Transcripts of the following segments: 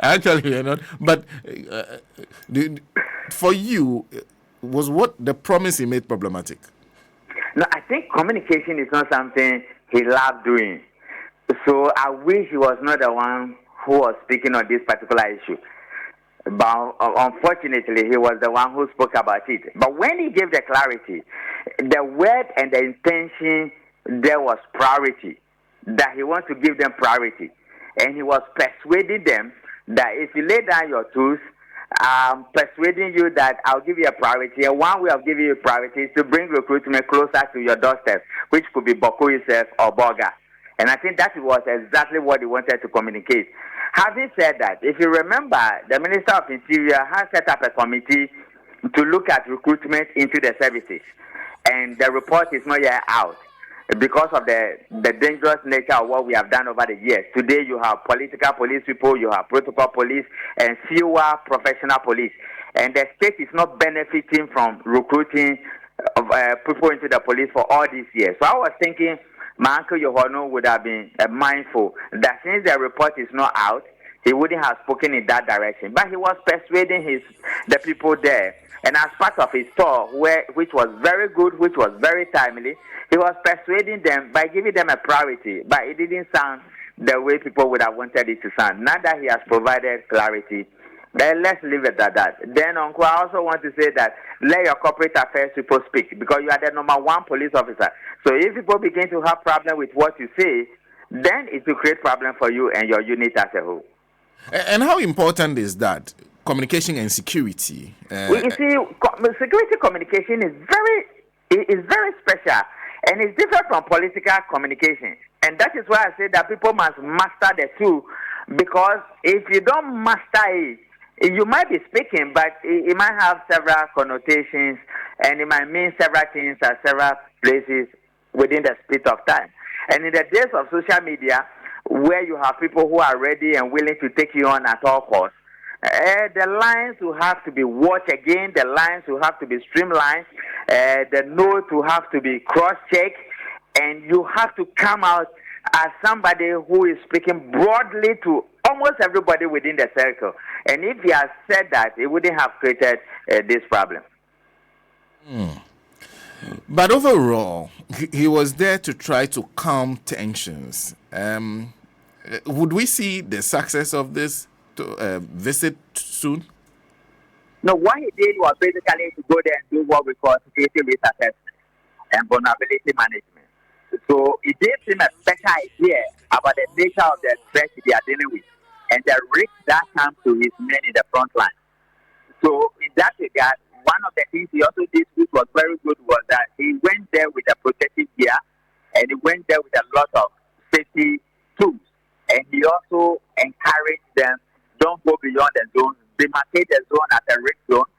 Actually, you're not. But for you, was what the promise he made problematic? No, I think communication is not something he loved doing. So I wish he was not the one who was speaking on this particular issue. But unfortunately, he was the one who spoke about it. But when he gave the clarity, the word and the intention, there was priority, that he wants to give them priority. And he was persuading them that if you lay down your tools, persuading you that I'll give you a priority. And one way of giving you priority is to bring recruitment closer to your doorstep, which could be Bawku itself or Boga. And I think that was exactly what he wanted to communicate. Having said that, if you remember, the Minister of Interior has set up a committee to look at recruitment into the services. And the report is not yet out because of the dangerous nature of what we have done over the years. Today you have political police people, you have protocol police, and fewer professional police. And the state is not benefiting from recruiting people into the police for all these years. So I was thinking my uncle Yohono would have been mindful that since the report is not out, he wouldn't have spoken in that direction. But he was persuading the people there. And as part of his tour, which was very good, which was very timely, he was persuading them by giving them a priority. But it didn't sound the way people would have wanted it to sound. Now that he has provided clarity, then let's leave it at that. Then, Uncle, I also want to say that let your corporate affairs people speak, because you are the number one police officer. So if people begin to have problem with what you say, then it will create problem for you and your unit as a whole. And how important is that? Communication and security. You see, security communication is very special, and it's different from political communication. And that is why I say that people must master the two, because if you don't master it, you might be speaking, but it might have several connotations, and it might mean several things at several places within the space of time. And in the days of social media, where you have people who are ready and willing to take you on at all costs, the lines will have to be watched again, the lines will have to be streamlined, the notes will have to be cross-checked, and you have to come out as somebody who is speaking broadly to almost everybody within the circle. And if he has said that, it wouldn't have created this problem. But overall, he was there to try to calm tensions. Would we see the success of this visit soon? No, what he did was basically to go there and do what we call security risk assessment and vulnerability management. So it gave him a better idea about the nature of the threat they are dealing with and the risk that comes to his men in the front line. So in that regard, one of the things he also did, which was very good, was that he went there with a protective gear and he went there with a lot of safety tools. And he also encouraged them, don't go beyond the zone, demarcate the zone as a risk zone.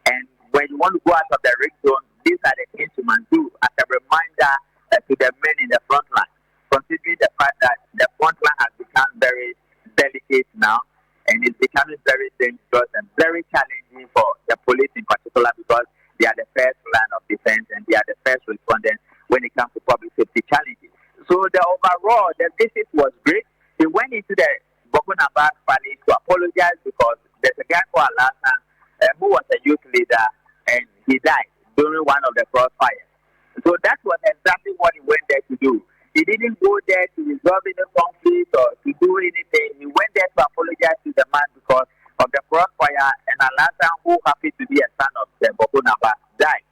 And when you want to go out of the risk zone, these are the things you must do as a reminder to the men in the front line, considering the fact that the front line has become very delicate now and it's becoming very dangerous and very challenging for the police in particular, because they are the first line of defense and they are the first responders when it comes to public safety challenges. So the overall, the visit was great. They went into the Bawku Valley to apologize because there's a guy called Alasan who was a youth leader and he died during one of the crossfires. So that was exactly what he went there to do. He didn't go there to resolve any conflict or to do anything. He went there to apologize to the man because of the crossfire, and Alasan, who happened to be a son of the Bawku, died.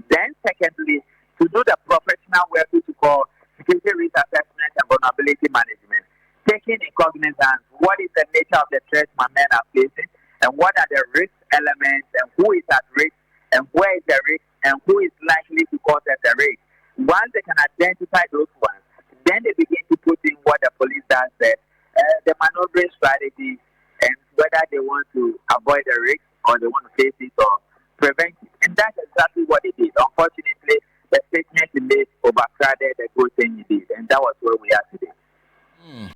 Then secondly, to do the professional work to call security risk assessment and vulnerability management, taking in cognizance what is the nature of the threat my men are facing and what are the risk elements and who is at risk and where is the risk and who is likely to cause us a risk. Once they can identify those ones, then they begin to put in what the police does, the maneuvering strategy, and whether they want to avoid the risk or they want to face it or prevent it. And that's exactly what they did. Unfortunately, the statement he made overcrowded the good thing he did, and that was where we are today.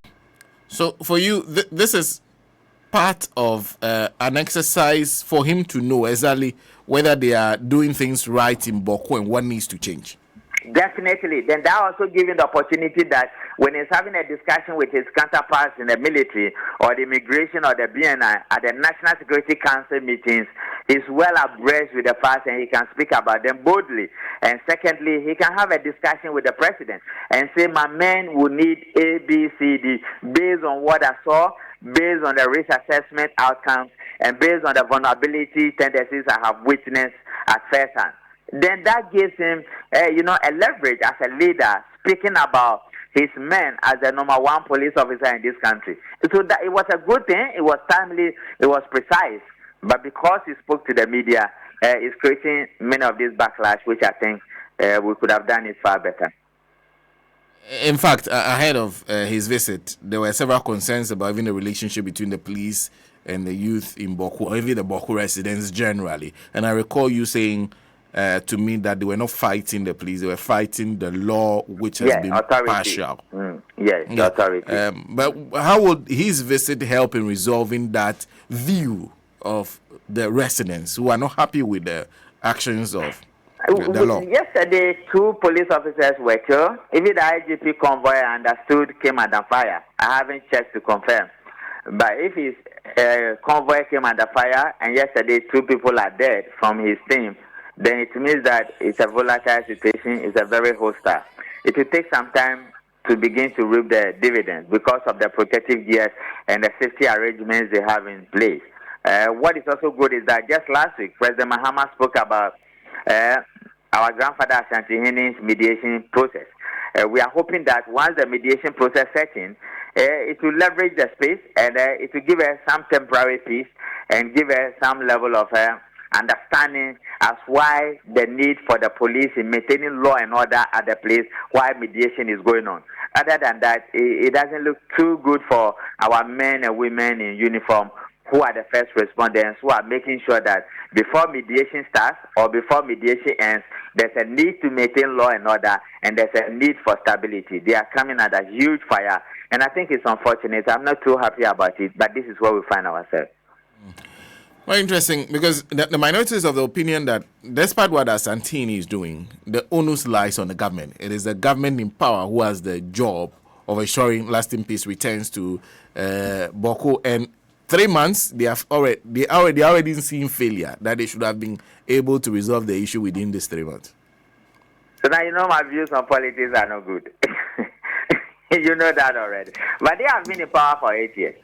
So for you, this is part of an exercise for him to know exactly whether they are doing things right in Bawku and what needs to change. Definitely. Then that also gives him the opportunity that when he's having a discussion with his counterparts in the military or the immigration or the BNI at the National Security Council meetings, he's well abreast with the facts and he can speak about them boldly. And secondly, he can have a discussion with the president and say, my men will need A, B, C, D based on what I saw, based on the risk assessment outcomes, and based on the vulnerability tendencies I have witnessed at first hand. Then that gives him, a leverage as a leader, speaking about his men as the number one police officer in this country. So that it was a good thing. It was timely. It was precise. But because he spoke to the media, it's creating many of these backlash, which I think we could have done it far better. In fact, ahead of his visit, there were several concerns about even the relationship between the police and the youth in Bawku, or even the Bawku residents generally. And I recall you saying to me that they were not fighting the police, they were fighting the law, which has been authority. partial. The authority. But how would his visit help in resolving that view of the residents who are not happy with the actions of the law? Yesterday, 2 police officers were killed. Even the IGP convoy I understood came under fire. I haven't checked to confirm. But if his convoy came under fire and yesterday 2 people are dead from his team, then it means that it's a volatile situation, it's a very hostile. It will take some time to begin to reap the dividends because of the protective gears and the safety arrangements they have in place. What is also good is that just last week, President Mahama spoke about our grandfather Ashanti mediation process. We are hoping that once the mediation process sets in, it will leverage the space and it will give us some temporary peace and give us some level of understanding as why the need for the police in maintaining law and order at the place, why mediation is going on. Other than that, it doesn't look too good for our men and women in uniform who are the first responders, who are making sure that before mediation starts or before mediation ends, there's a need to maintain law and order and there's a need for stability. They are coming at a huge fire, and I think it's unfortunate. I'm not too happy about it, but this is where we find ourselves. Very interesting, because the minority is of the opinion that despite what Asantini is doing, the onus lies on the government. It is the government in power who has the job of ensuring lasting peace returns to Bawku. And 3 months, they already seen failure, that they should have been able to resolve the issue within this 3 months. So now you know my views on politics are not good. You know that already. But they have been in power for 8 years.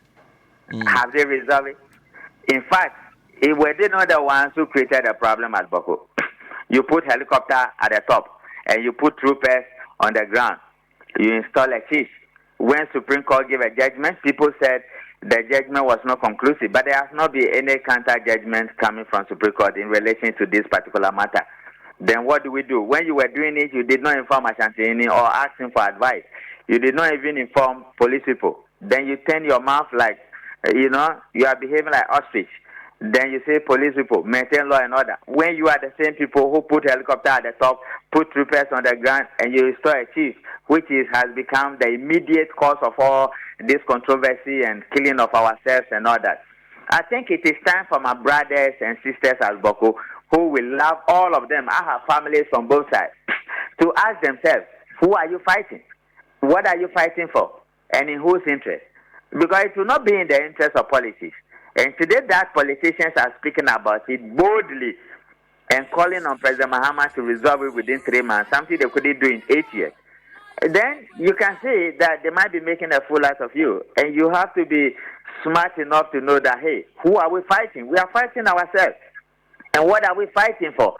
Have they resolved it? In fact, were they not the ones who created the problem at Bawku? You put helicopter at the top and you put troopers on the ground. You install a chief. When Supreme Court gave a judgment, people said the judgment was not conclusive, but there has not been any counter judgment coming from Supreme Court in relation to this particular matter. Then what do we do? When you were doing it, you did not inform Ashanti or ask him for advice. You did not even inform police people. Then you turn your mouth like, you are behaving like ostrich. Then you say police people, maintain law and order. When you are the same people who put helicopter at the top, put troopers on the ground, and you restore a chief, which has become the immediate cause of all this controversy and killing of ourselves and all that. I think it is time for my brothers and sisters at Bawku, who will love all of them. I have families from both sides, to ask themselves, who are you fighting? What are you fighting for? And in whose interest? Because it will not be in the interest of politics. And today that politicians are speaking about it boldly and calling on President Mahama to resolve it within 3 months, something they couldn't do in 8 years. Then you can see that they might be making a fool out of you. And you have to be smart enough to know that, hey, who are we fighting? We are fighting ourselves. And what are we fighting for?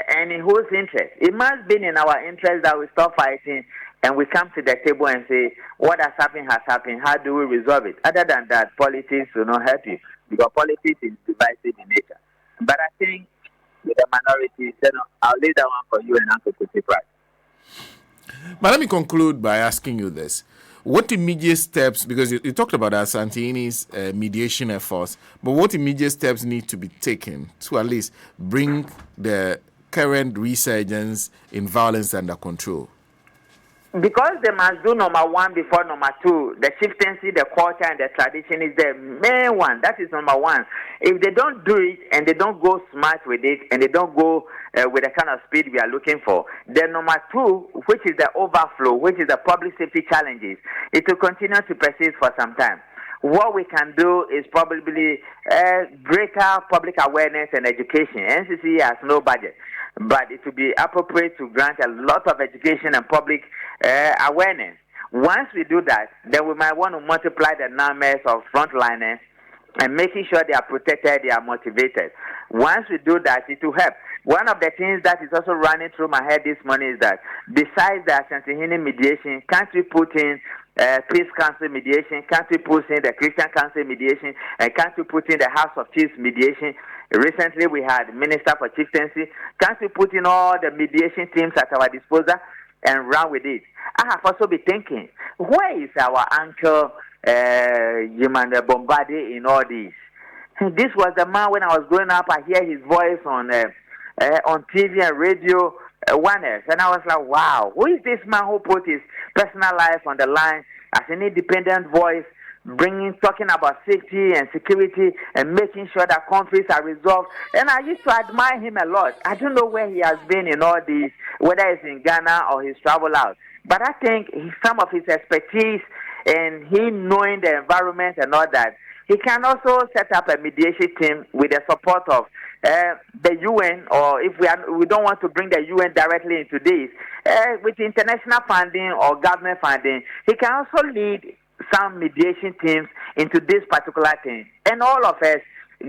And in whose interest? It must be in our interest that we stop fighting and we come to the table and say, what has happened has happened. How do we resolve it? Other than that, politics will not help you, because politics is divisive in nature. But I think with the minority, I'll leave that one for you and Uncle Kuti Price. But let me conclude by asking you this. What immediate steps, because you talked about Asantini's mediation efforts, but what immediate steps need to be taken to at least bring the current resurgence in violence under control? Because they must do number one before number two. The chieftaincy, the culture, and the tradition is the main one. That is number one. If they don't do it and they don't go smart with it and they don't go with the kind of speed we are looking for, then number two, which is the overflow, which is the public safety challenges, it will continue to persist for some time. What we can do is probably greater public awareness and education. NCC has no budget, but it would be appropriate to grant a lot of education and public awareness. Once we do that, then we might want to multiply the numbers of frontliners and making sure they are protected, they are motivated. Once we do that, it will help. One of the things that is also running through my head this morning is that besides the Asantehene mediation, can't we put in Peace Council mediation? Can't we put in the Christian Council mediation? And can't we put in the House of Chiefs mediation? Recently, we had Minister for Chieftaincy. Can't we put in all the mediation teams at our disposal and run with it? I have also been thinking, where is our uncle Yimande Bombardier in all this? This was the man when I was growing up. I hear his voice on TV and radio, oneness, and I was like, wow, who is this man who put his personal life on the line as an independent voice, talking about safety and security and making sure that conflicts are resolved? And I used to admire him a lot. I don't know where he has been in all this, whether it's in Ghana or he's traveled out. But I think some of his expertise and him knowing the environment and all that, he can also set up a mediation team with the support of the UN, or if we don't want to bring the UN directly into this, with international funding or government funding, he can also lead some mediation teams into this particular thing. And all of us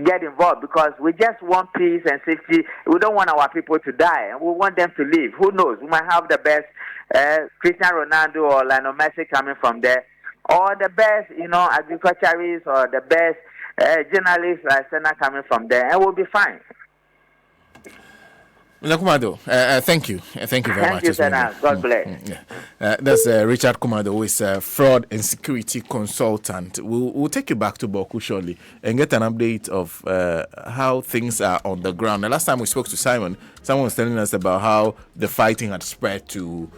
get involved because we just want peace and safety. We don't want our people to die, and we want them to live. Who knows? We might have the best Cristiano Ronaldo or Lionel Messi coming from there, or the best, agriculturists, or the best journalists like Senna coming from there, and we'll be fine. KUMADOE, thank you. Thank you very much. Thank you, Senna. God bless. That's Richard KUMADOE, who is a fraud and security consultant. We'll take you back to Bawku shortly and get an update of how things are on the ground. The last time we spoke to someone was telling us about how the fighting had spread to